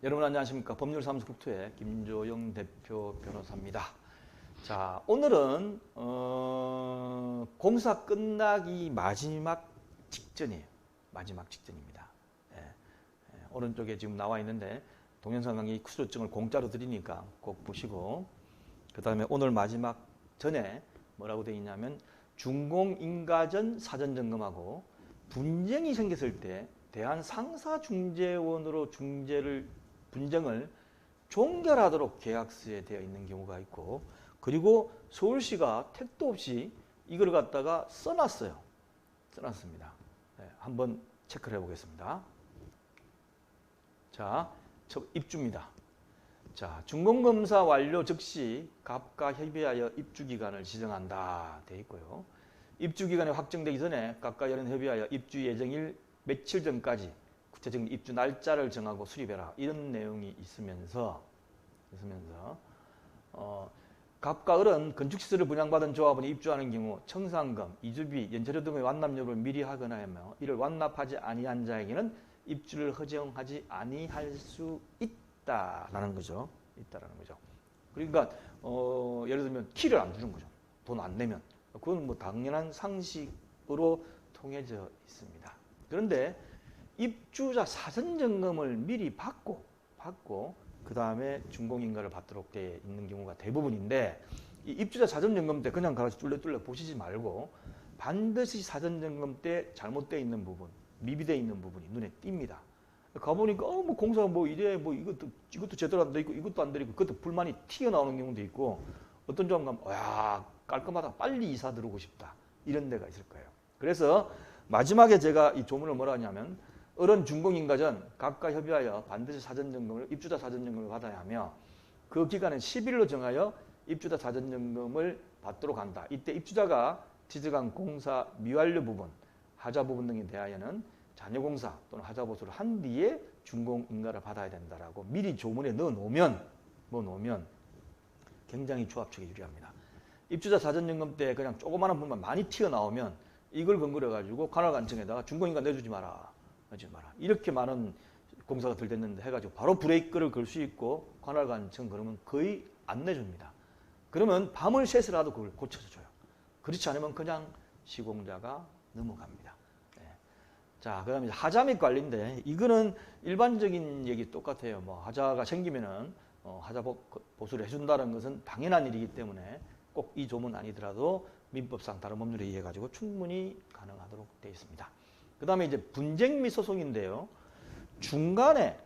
여러분 안녕하십니까. 법률사무소 국토의 김조영 대표 변호사입니다. 자, 오늘은 공사 끝나기 마지막 직전이에요. 마지막 직전입니다. 오른쪽에 지금 나와 있는데 동영상 강의 수료증을 공짜로 드리니까 꼭 보시고, 그 다음에 오늘 마지막 전에 뭐라고 되어 있냐면 준공인가전 사전점검하고 분쟁이 생겼을 때 대한상사중재원으로 분쟁을 종결하도록 계약서에 되어 있는 경우가 있고, 그리고 서울시가 택도 없이 이걸 갖다가 써놨습니다. 한번 체크를 해보겠습니다. 자, 입주입니다. 자, 준공검사 완료 즉시 갑과 협의하여 입주기간을 지정한다 되어 있고요. 입주기간이 확정되기 전에 갑과 여론 협의하여 입주 예정일 며칠 전까지 구체적인 입주 날짜를 정하고 수립해라, 이런 내용이 있으면서 갑과 을은 건축시설을 분양받은 조합원이 입주하는 경우 청산금, 이주비, 연체료 등의 완납 여부를 미리 하거나 하며 이를 완납하지 아니한 자에게는 입주를 허정하지 아니할 수 있다라는 거죠. 그러니까 예를 들면 키를 안 주는 거죠. 돈 안 내면. 그건 뭐 당연한 상식으로 통해져 있습니다. 그런데 입주자 사전점검을 미리 받고 그 다음에 준공인가를 받도록 되어 있는 경우가 대부분인데, 이 입주자 사전점검 때 그냥 가서 뚫레 보시지 말고 반드시 사전점검 때 잘못되어 있는 부분, 미비되어 있는 부분이 눈에 띕니다. 가보니까 뭐 공사가 뭐 이래, 뭐 이것도 제대로 안 돼 있고 이것도 안 되고 그것도 불만이 튀어나오는 경우도 있고, 어떤 조합 가면 야 깔끔하다, 빨리 이사 들어오고 싶다, 이런 데가 있을 거예요. 그래서 마지막에 제가 이 조문을 뭐라 하냐면, 을은 준공인가 전 갑과 협의하여 반드시 입주자 사전점검을 받아야 하며 그 기간은 10일로 정하여 입주자 사전점검을 받도록 한다. 이때 입주자가 지적한 공사 미완료 부분, 하자 부분 등에 대하여는 잔여공사 또는 하자 보수를 한 뒤에 준공인가를 받아야 된다라고 미리 조문에 넣어 놓으면 굉장히 조합 측에 유리합니다. 입주자 사전점검 때 그냥 조그마한 부분만 많이 튀어나오면 이걸 근거로 해가지고 관할관청에다가 준공인가 내주지 마라. 이렇게 많은 공사가 들됐는데 해가지고 바로 브레이크를 걸 수 있고, 관할관청 그러면 거의 안 내줍니다. 그러면 밤을 새서라도 그걸 고쳐줘요. 그렇지 않으면 그냥 시공자가 넘어갑니다. 자, 그 다음에 하자 및 관리인데, 이거는 일반적인 얘기 똑같아요. 뭐 하자가 생기면은 하자 보수를 해준다는 것은 당연한 일이기 때문에 꼭 이 조문 아니더라도 민법상 다른 법률에 의해 가지고 충분히 가능하도록 되어 있습니다. 그 다음에 이제 분쟁 및 소송인데요. 중간에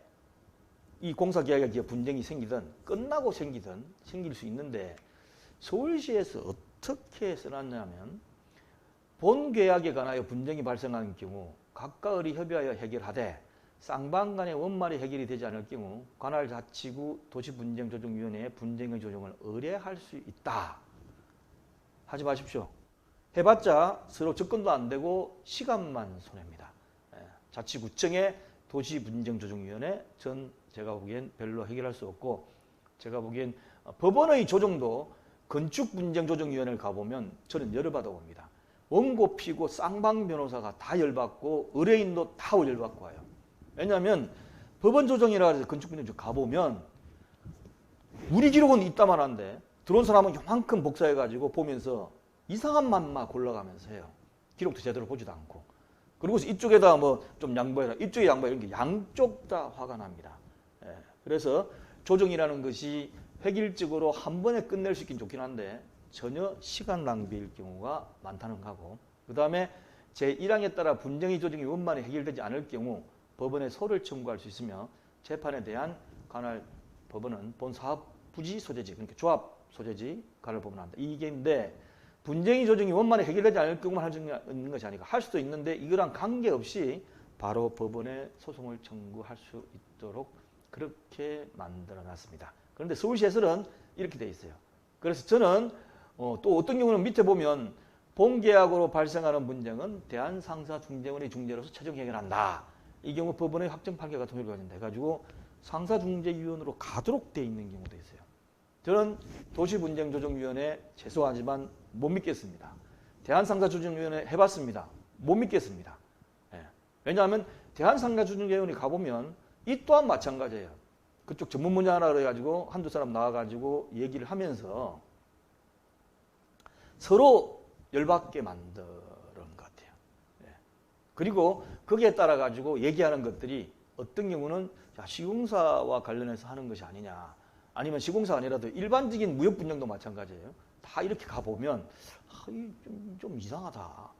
이 공사계약에 기해 분쟁이 생기든 끝나고 생길 수 있는데, 서울시에서 어떻게 써놨냐면, 본 계약에 관하여 분쟁이 발생하는 경우 갑과 을이 협의하여 해결하되 쌍방 간의 원만히 해결이 되지 않을 경우 관할자치구 도시분쟁조정위원회에 분쟁의 조정을 의뢰할 수 있다. 하지 마십시오. 해봤자 서로 접근도 안 되고 시간만 손해입니다. 자치구청의 도시분쟁조정위원회, 제가 보기엔 별로 해결할 수 없고, 제가 보기엔 법원의 조정도 건축분쟁조정위원회를 가보면 저는 열받아 봅니다. 원고 피고 쌍방 변호사가 다 열받고 의뢰인도 다 열받고 와요. 왜냐하면 법원 조정이라 해서 건축분쟁조정 가보면 우리 기록은 있다만 한데 들어온 사람은 요만큼 복사해가지고 보면서 이상한 맘만 골라가면서 해요. 기록도 제대로 보지도 않고. 그리고 이쪽에다 뭐 좀 양보해라, 이쪽에 양보해라, 이런 게 양쪽 다 화가 납니다. 그래서 조정이라는 것이 획일적으로 한 번에 끝낼 수 있긴 좋긴 한데 전혀 시간 낭비일 경우가 많다는 거고, 그 다음에 제1항에 따라 분쟁의 조정이 원만히 해결되지 않을 경우 법원에 소를 청구할 수 있으며, 재판에 대한 관할 법원은 본 사업 부지 소재지, 그러니까 조합 소재지 관할 법원을 한다. 이게인데, 분쟁의 조정이 원만히 해결되지 않을 경우만 할 수 있는 것이 아니고 할 수도 있는데 이거랑 관계없이 바로 법원에 소송을 청구할 수 있도록 그렇게 만들어 놨습니다. 그런데 서울시에서는 이렇게 돼 있어요. 그래서 저는 또 어떤 경우는 밑에 보면 본계약으로 발생하는 분쟁은 대한상사중재원의 중재로서 최종 해결한다. 이 경우 법원의 확정 판결 같은 걸 가진다 해가지고 상사중재위원으로 가도록 돼 있는 경우도 있어요. 저는 도시분쟁조정위원회 죄송하지만 못 믿겠습니다. 대한상사조정위원회 해봤습니다. 못 믿겠습니다. 왜냐하면 대한상가주정위원회 가보면 이 또한 마찬가지예요. 그쪽 전문 분야라 그래가지고 한두 사람 나와가지고 얘기를 하면서 서로 열받게 만드는 것 같아요. 예. 그리고 거기에 따라 가지고 얘기하는 것들이 어떤 경우는 시공사와 관련해서 하는 것이 아니냐, 아니면 시공사가 아니라도 일반적인 무역 분야도 마찬가지예요. 다 이렇게 가보면 좀 이상하다.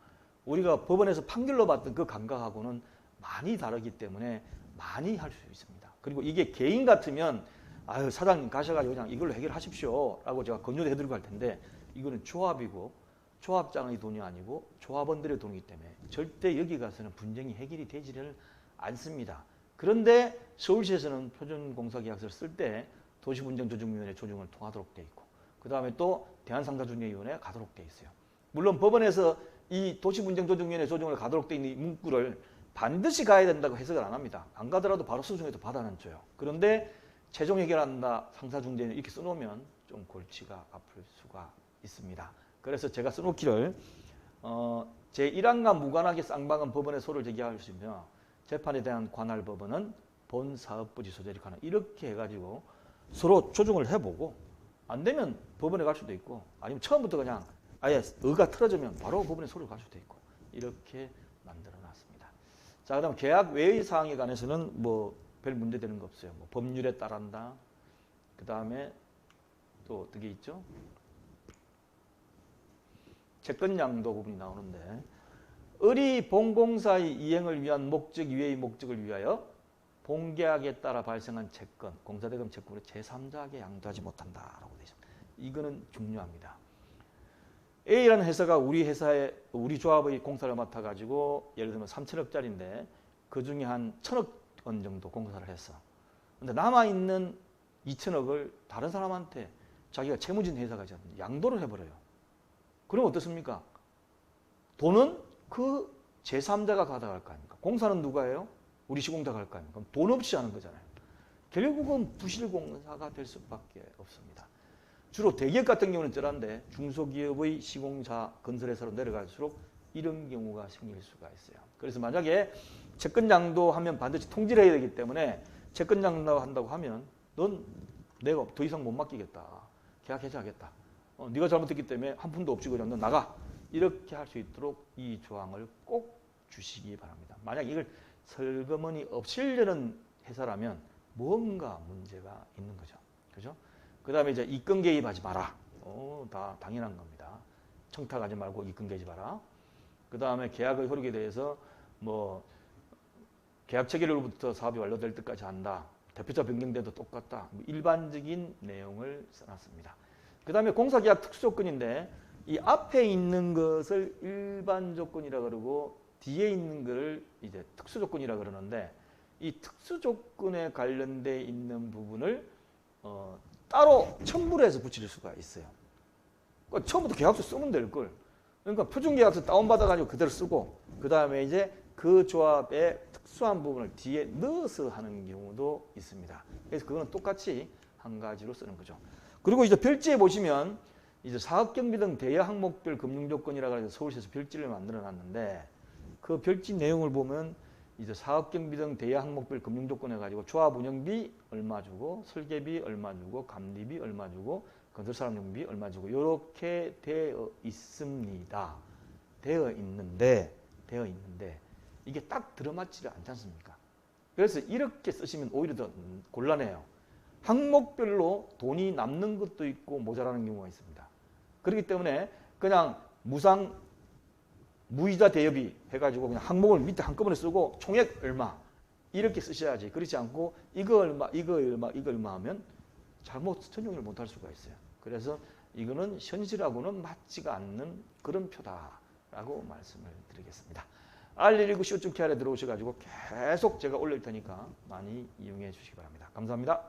우리가 법원에서 판결로 받던 그 감각하고는 많이 다르기 때문에 많이 할 수 있습니다. 그리고 이게 개인 같으면 아유 사장님 가셔가지고 그냥 이걸로 해결하십시오 라고 제가 권유도 해드리고 할 텐데, 이거는 조합이고 조합장의 돈이 아니고 조합원들의 돈이기 때문에 절대 여기 가서는 분쟁이 해결이 되지를 않습니다. 그런데 서울시에서는 표준공사계약서를 쓸 때 도시분쟁조정위원회 조정을 통하도록 돼 있고, 그 다음에 또 대한상가조정위원회가 가도록 돼 있어요. 물론 법원에서 이 도시분쟁조정위원회 조정을 가도록 돼 있는 이 문구를 반드시 가야 된다고 해석을 안 합니다. 안 가더라도 바로 소송해서 받아는 줘요. 그런데 최종 해결한다, 상사중재는 이렇게 써놓으면 좀 골치가 아플 수가 있습니다. 그래서 제가 써놓기를 제1항과 무관하게 쌍방은 법원에 소를 제기할 수 있으며 재판에 대한 관할 법원은 본 사업부지 소재리 관할, 이렇게 해가지고 서로 조정을 해보고 안 되면 법원에 갈 수도 있고, 아니면 처음부터 그냥 아예 의가 틀어지면 바로 법원에 소를 갈 수도 있고, 이렇게 만들어놨습니다. 자, 그다음 계약 외의 사항에 관해서는 뭐 별 문제 되는 거 없어요. 뭐 법률에 따른다. 그 다음에 또 어떻게 있죠? 채권양도 부분이 나오는데, 을이 본공사의 이행을 위한 목적 이외의 목적을 위하여 본계약에 따라 발생한 채권, 공사대금 채권을 제3자에게 양도하지 못한다라고 되어 있습니다. 이거는 중요합니다. A라는 회사가 우리 조합의 공사를 맡아가지고 예를 들면 3천억짜리인데 그 중에 한 1,000억 원 정도 공사를 했어. 근데 남아있는 2천억을 다른 사람한테 자기가 채무진 회사가 양도를 해버려요. 그럼 어떻습니까? 돈은 그 제3자가 가져갈 거 아닙니까? 공사는 누가 해요? 우리 시공자가 할 거 아닙니까? 그럼 돈 없이 하는 거잖아요. 결국은 부실공사가 될 수밖에 없습니다. 주로 대기업 같은 경우는 쩔한데 중소기업의 시공사, 건설회사로 내려갈수록 이런 경우가 생길 수가 있어요. 그래서 만약에 채권양도 하면 반드시 통지를 해야 되기 때문에 채권양도 한다고 하면 넌 내가 더 이상 못 맡기겠다. 계약 해지하겠다. 네가 잘못했기 때문에 한 푼도 없이 그냥 너 나가. 이렇게 할 수 있도록 이 조항을 꼭 주시기 바랍니다. 만약 이걸 설거머니 없이려는 회사라면 뭔가 문제가 있는 거죠. 그죠? 그 다음에 이제 입금 개입하지 마라. 다 당연한 겁니다. 청탁하지 말고 입금 개입하지 마라. 그 다음에 계약의 효력에 대해서 뭐 계약 체결로부터 사업이 완료될 때까지 한다. 대표자 변경돼도 똑같다. 일반적인 내용을 써놨습니다. 그 다음에 공사계약 특수조건인데 이 앞에 있는 것을 일반 조건이라 그러고 뒤에 있는 것을 이제 특수조건이라 그러는데, 이 특수조건에 관련돼 있는 부분을 따로 첨부를 해서 붙일 수가 있어요. 그러니까 처음부터 계약서 쓰면 될 걸. 그러니까 표준계약서 다운받아가지고 그대로 쓰고, 그 다음에 이제 그 조합의 특수한 부분을 뒤에 넣어서 하는 경우도 있습니다. 그래서 그거는 똑같이 한 가지로 쓰는 거죠. 그리고 이제 별지에 보시면 이제 사업경비 등 대여 항목별 금융조건이라고 해서 서울시에서 별지를 만들어 놨는데, 그 별지 내용을 보면 이제 사업경비 등 대여 항목별 금융조건 해가지고 조합 운영비 얼마 주고, 설계비 얼마 주고, 감리비 얼마 주고, 건설사람용비 얼마 주고, 이렇게 되어 있습니다. 되어 있는데 이게 딱 들어맞지를 않지 않습니까? 그래서 이렇게 쓰시면 오히려 더 곤란해요. 항목별로 돈이 남는 것도 있고 모자라는 경우가 있습니다. 그렇기 때문에 그냥 무이자 대여비 해가지고 그냥 항목을 밑에 한꺼번에 쓰고 총액 얼마 이렇게 쓰셔야지. 그렇지 않고 이거 얼마, 이거 얼마, 이거 얼마 하면 잘못 전용을 못할 수가 있어요. 그래서 이거는 현실하고는 맞지가 않는 그런 표다라고 말씀을 드리겠습니다. R119 co.kr에 들어오셔가지고 계속 제가 올릴 테니까 많이 이용해 주시기 바랍니다. 감사합니다.